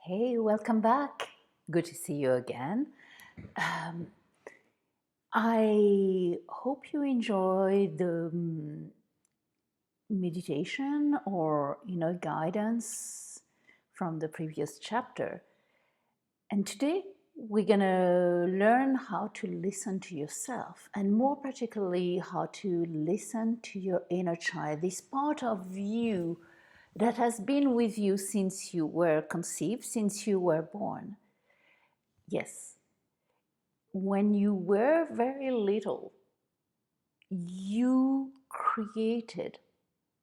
Hey, welcome back. Good to see you again. Um, I hope you enjoy the meditation or guidance from the previous chapter. And today we're gonna learn how to listen to yourself, and more particularly how to listen to your inner child, this part of you that has been with you since you were conceived, since you were born. Yes, when you were very little, you created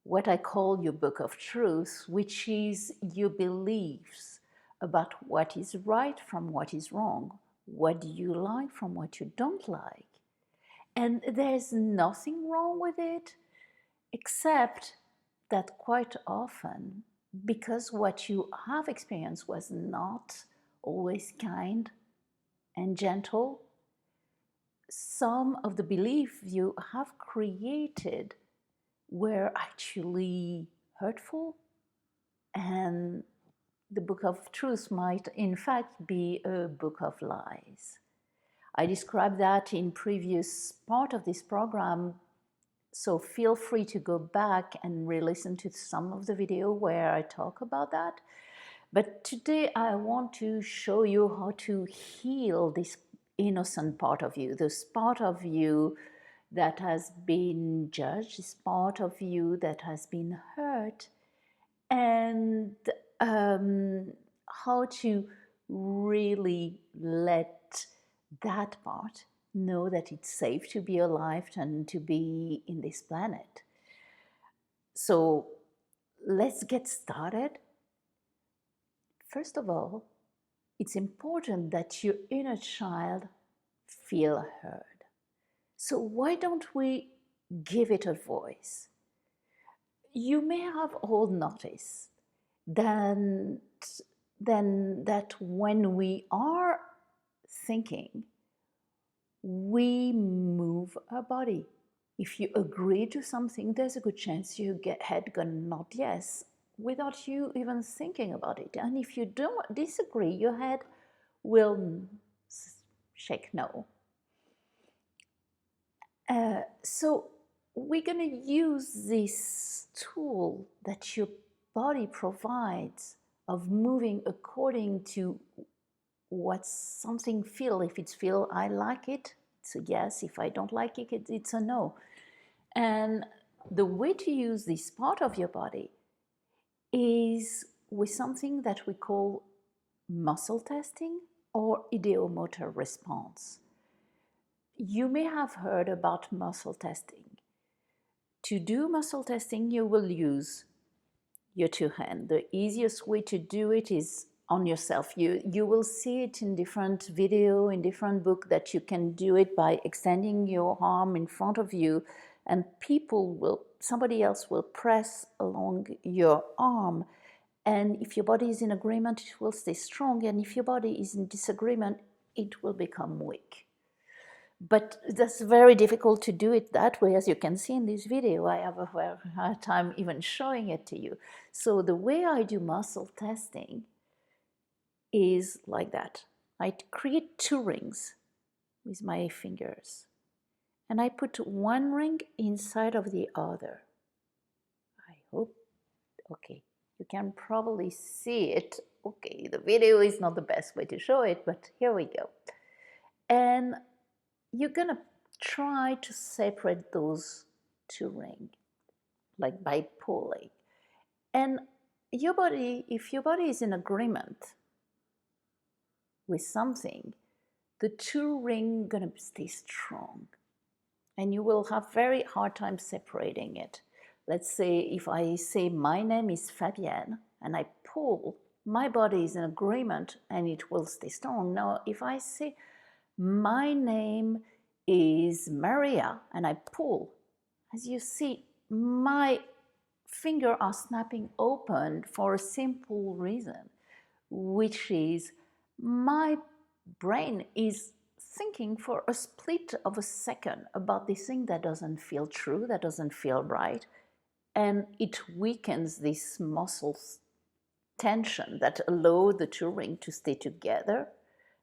what I call your book of truth, which is your beliefs about what is right from what is wrong, what do you like from what you don't like. And there's nothing wrong with it, except that quite often, because what you have experienced was not always kind and gentle, some of the beliefs you have created were actually hurtful, and the book of truth might in fact be a book of lies. I described that in previous part of this program, so feel free to go back and re-listen to some of the video where I talk about that. But today I want to show you how to heal this innocent part of you, this part of you that has been judged, this part of you that has been hurt, and how to really let that part know that it's safe to be alive and to be in this planet. So let's get started. First of all, it's important that your inner child feel heard. So why don't we give it a voice? You may have all noticed then that when we are thinking, we move our body. If you agree to something, there's a good chance your head gonna nod yes without you even thinking about it. And if you don't disagree, your head will shake no. So we're going to use this tool that your body provides of moving according to what something feel. If it's feel I like it, it's a yes. If I don't like it, it's a no. And the way to use this part of your body is with something that we call muscle testing or ideomotor response. You may have heard about muscle testing. To do muscle testing, you will use your two hands. The easiest way to do it is on yourself. You will see it in different video, in different book, that you can do it by extending your arm in front of you, and somebody else will press along your arm. And if your body is in agreement, it will stay strong. And if your body is in disagreement, it will become weak. But that's very difficult to do it that way. As you can see in this video, I have a hard time even showing it to you. So the way I do muscle testing is like that. I create two rings with my fingers, and I put one ring inside of the other. I hope, okay, you can probably see it. Okay, the video is not the best way to show it, but here we go. And you're gonna try to separate those two rings, like by pulling. And your body, if your body is in agreement with something, the two rings gonna stay strong, and you will have very hard time separating it. Let's say if I say my name is Fabienne and I pull, my body is in agreement and it will stay strong. Now, if I say my name is Maria and I pull, as you see, my fingers are snapping open for a simple reason, which is my brain is thinking for a split of a second about this thing that doesn't feel true, that doesn't feel right, and it weakens these muscles tension that allow the two rings to stay together,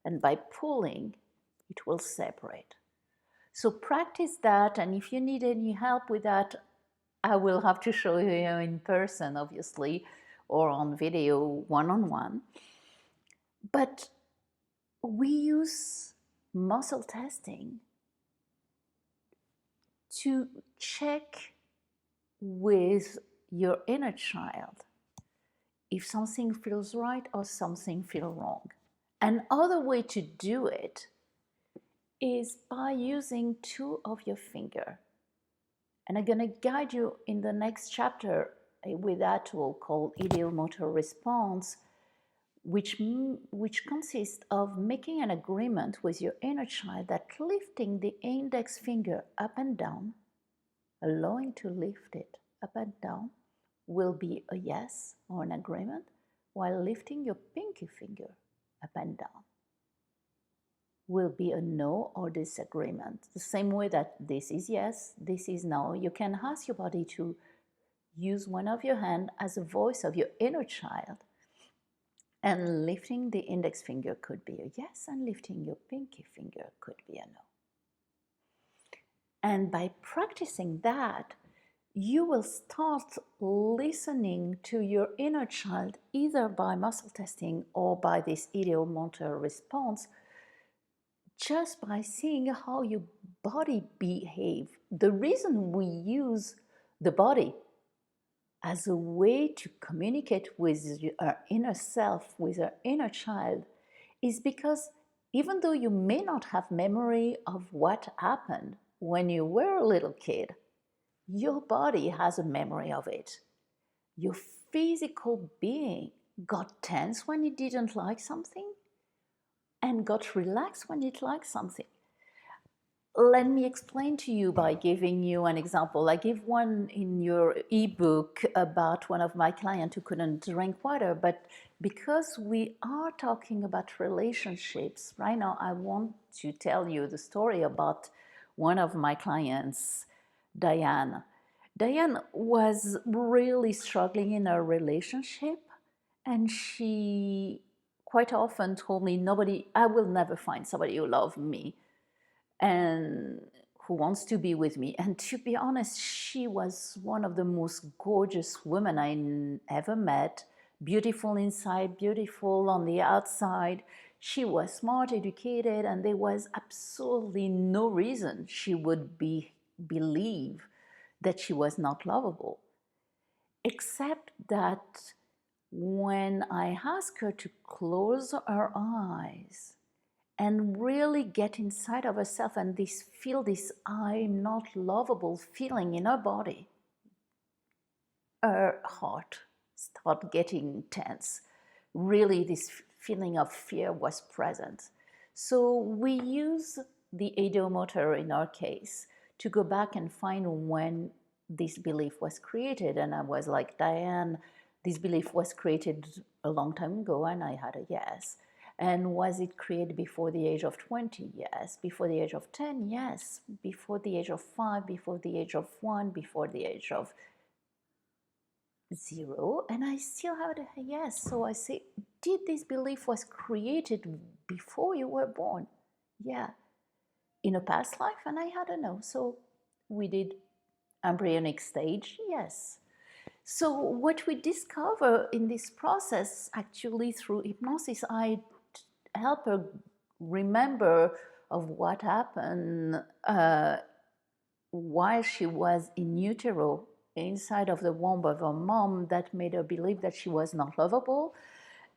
and by pulling, it will separate. So practice that, and if you need any help with that, I will have to show you in person, obviously, or on video one-on-one. But we use muscle testing to check with your inner child if something feels right or something feels wrong. Another way to do it is by using two of your fingers. And I'm going to guide you in the next chapter with that tool called ideomotor response, which consists of making an agreement with your inner child that lifting the index finger up and down, allowing to lift it up and down, will be a yes or an agreement, while lifting your pinky finger up and down will be a no or disagreement. The same way that this is yes, this is no. You can ask your body to use one of your hands as a voice of your inner child. And lifting the index finger could be a yes, and lifting your pinky finger could be a no. And by practicing that, you will start listening to your inner child either by muscle testing or by this ideomotor response, just by seeing how your body behaves. The reason we use the body as a way to communicate with our inner self, with our inner child, is because even though you may not have memory of what happened when you were a little kid, your body has a memory of it. Your physical being got tense when it didn't like something and got relaxed when it liked something. Let me explain to you by giving you an example. I give one in your ebook about one of my clients who couldn't drink water, but because we are talking about relationships, right now I want to tell you the story about one of my clients, Diane. Diane was really struggling in her relationship, and she quite often told me, I will never find somebody who loves me and who wants to be with me. And to be honest, she was one of the most gorgeous women I ever met. Beautiful inside, beautiful on the outside. She was smart, educated, and there was absolutely no reason she would believe that she was not lovable. Except that when I asked her to close her eyes and really get inside of herself and feel this I'm not lovable feeling in her body, her heart started getting tense. Really, this feeling of fear was present. So we use the ideomotor in our case to go back and find when this belief was created. And I was like, Diane, this belief was created a long time ago, and I had a yes. And was it created before the age of 20? Yes. Before the age of 10? Yes. Before the age of 5? Before the age of 1? Before the age of 0? And I still have a yes. So I say, did this belief was created before you were born? Yeah. In a past life? And I had a no. So we did embryonic stage? Yes. So what we discover in this process, actually through hypnosis, I help her remember of what happened while she was in utero, inside of the womb of her mom, that made her believe that she was not lovable.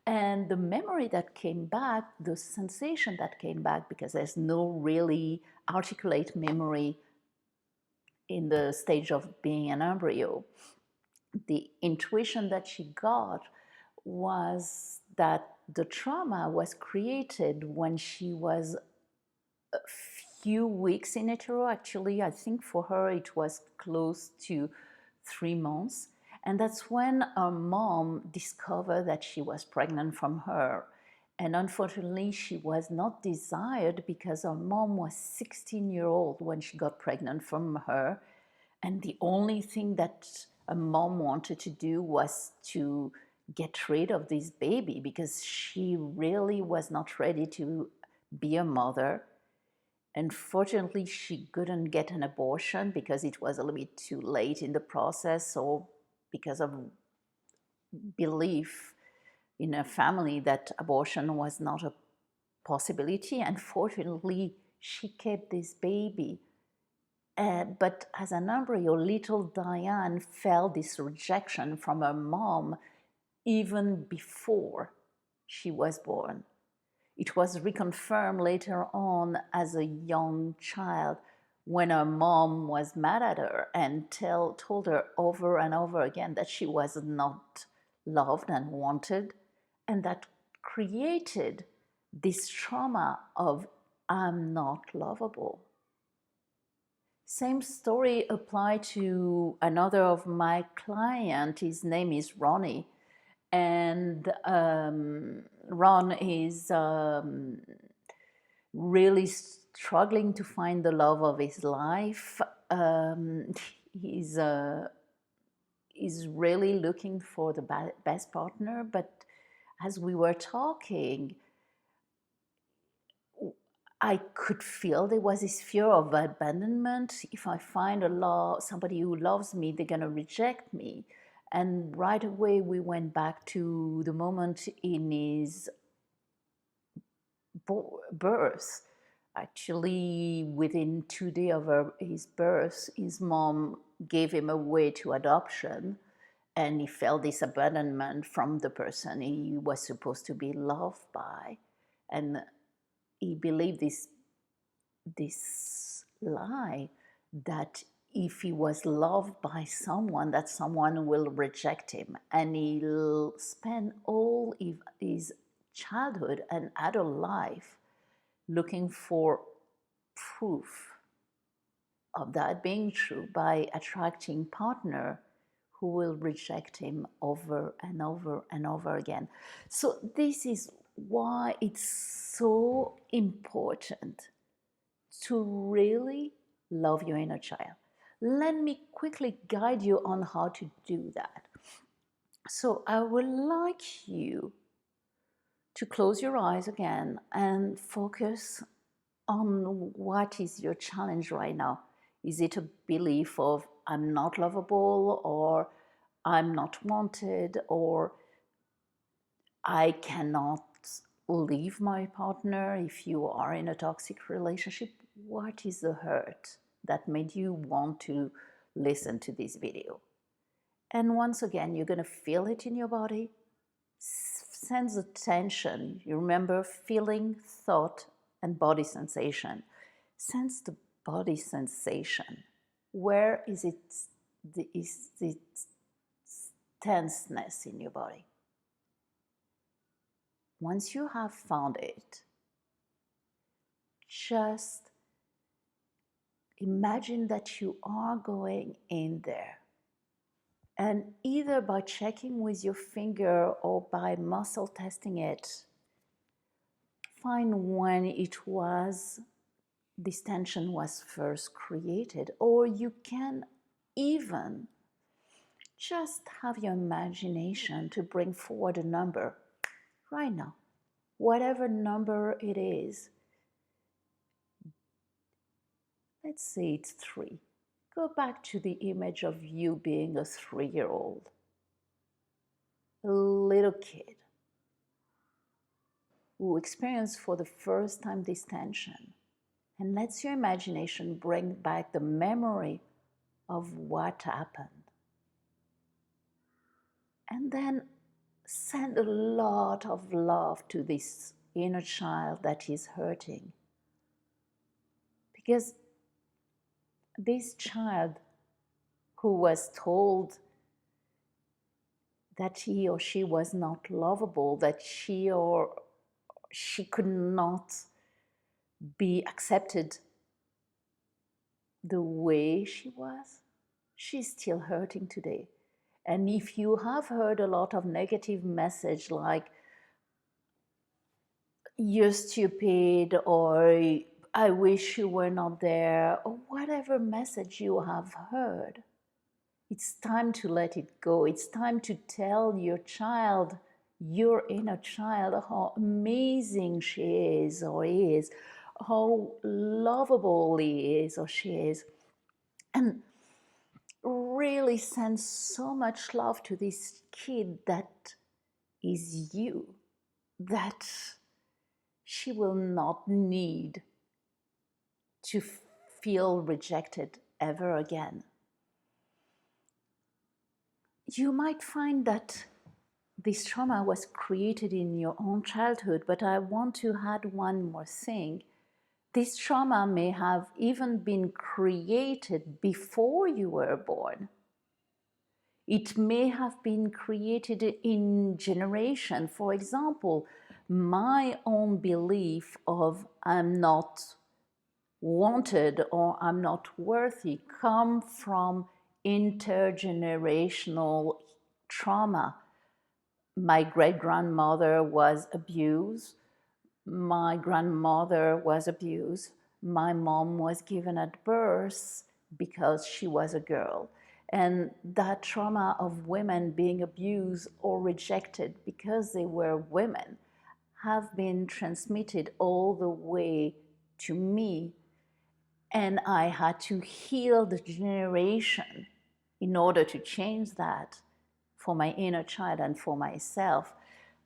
And the memory that came back, the sensation that came back, because there's no really articulate memory in the stage of being an embryo, the intuition that she got was that the trauma was created when she was a few weeks in utero. Actually, I think for her it was close to 3 months. And that's when her mom discovered that she was pregnant from her. And unfortunately, she was not desired because her mom was 16-years old when she got pregnant from her. And the only thing that a mom wanted to do was to get rid of this baby because she really was not ready to be a mother. Unfortunately, she couldn't get an abortion because it was a little bit too late in the process, or because of belief in her family that abortion was not a possibility. Unfortunately, she kept this baby. But as an embryo, little Diane felt this rejection from her mom even before she was born. It was reconfirmed later on as a young child when her mom was mad at her and told her over and over again that she was not loved and wanted, and that created this trauma of I'm not lovable. Same story applied to another of my client. His name is Ronnie, and Ron is really struggling to find the love of his life. He's is really looking for the best partner, but as we were talking, I could feel there was this fear of abandonment. If I find somebody who loves me, they're gonna reject me. And right away, we went back to the moment in his birth. Actually, within 2 days of his birth, his mom gave him away to adoption, and he felt this abandonment from the person he was supposed to be loved by. And he believed this lie that if he was loved by someone, that someone will reject him, and he'll spend all his childhood and adult life looking for proof of that being true by attracting partner who will reject him over and over and over again. So this is why it's so important to really love your inner child. Let me quickly guide you on how to do that. So I would like you to close your eyes again and focus on what is your challenge right now. Is it a belief of I'm not lovable, or I'm not wanted, or I cannot leave my partner if you are in a toxic relationship? What is the hurt that made you want to listen to this video? And once again, you're going to feel it in your body. Sense the tension. You remember feeling, thought, and body sensation. Sense the body sensation. Where is it tenseness in your body? Once you have found it, just imagine that you are going in there. And either by checking with your finger or by muscle testing it, find when this tension was first created. Or you can even just have your imagination to bring forward a number right now. Whatever number it is, let's say it's 3. Go back to the image of you being a 3-year-old, a little kid who experienced for the first time this tension, and lets your imagination bring back the memory of what happened. And then send a lot of love to this inner child that is hurting. Because this child who was told that he or she was not lovable, that she could not be accepted the way she was, she's still hurting today. And if you have heard a lot of negative message like you're stupid, or I wish you were not there, or whatever message you have heard, It's time to let it go. It's time to tell your child, your inner child, how amazing she is or is, how lovable he is or she is. And really send so much love to this kid that is you, that she will not need to feel rejected ever again. You might find that this trauma was created in your own childhood, but I want to add one more thing. This trauma may have even been created before you were born. It may have been created in generation. For example, my own belief of I'm not wanted or I'm not worthy come from intergenerational trauma. My great grandmother was abused. My grandmother was abused. My mom was given at birth because she was a girl. And that trauma of women being abused or rejected because they were women have been transmitted all the way to me. And I had to heal the generation in order to change that for my inner child and for myself.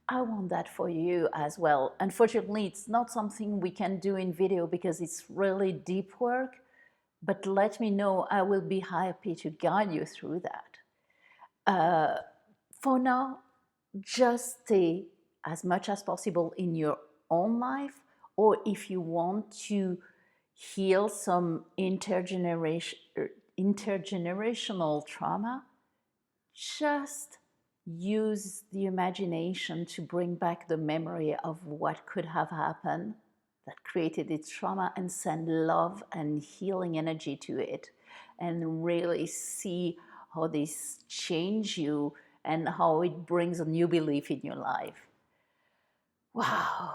I want that for you as well. Unfortunately, it's not something we can do in video because it's really deep work, but let me know. I will be happy to guide you through that. For now, just stay as much as possible in your own life, or if you want to heal some intergenerational trauma, just use the imagination to bring back the memory of what could have happened that created its trauma and send love and healing energy to it and really see how this change you and how it brings a new belief in your life. Wow,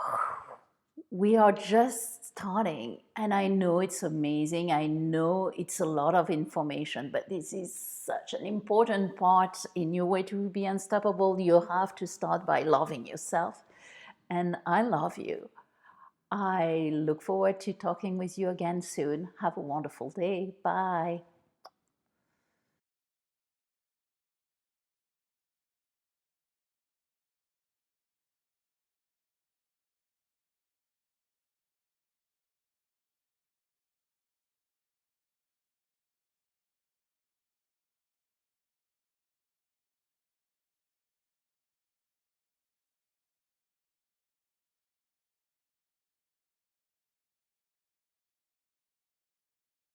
we are just starting, and I know it's amazing. I know it's a lot of information, but this is such an important part in your way to be unstoppable. You have to start by loving yourself, and I love you. I look forward to talking with you again soon. Have a wonderful day. Bye.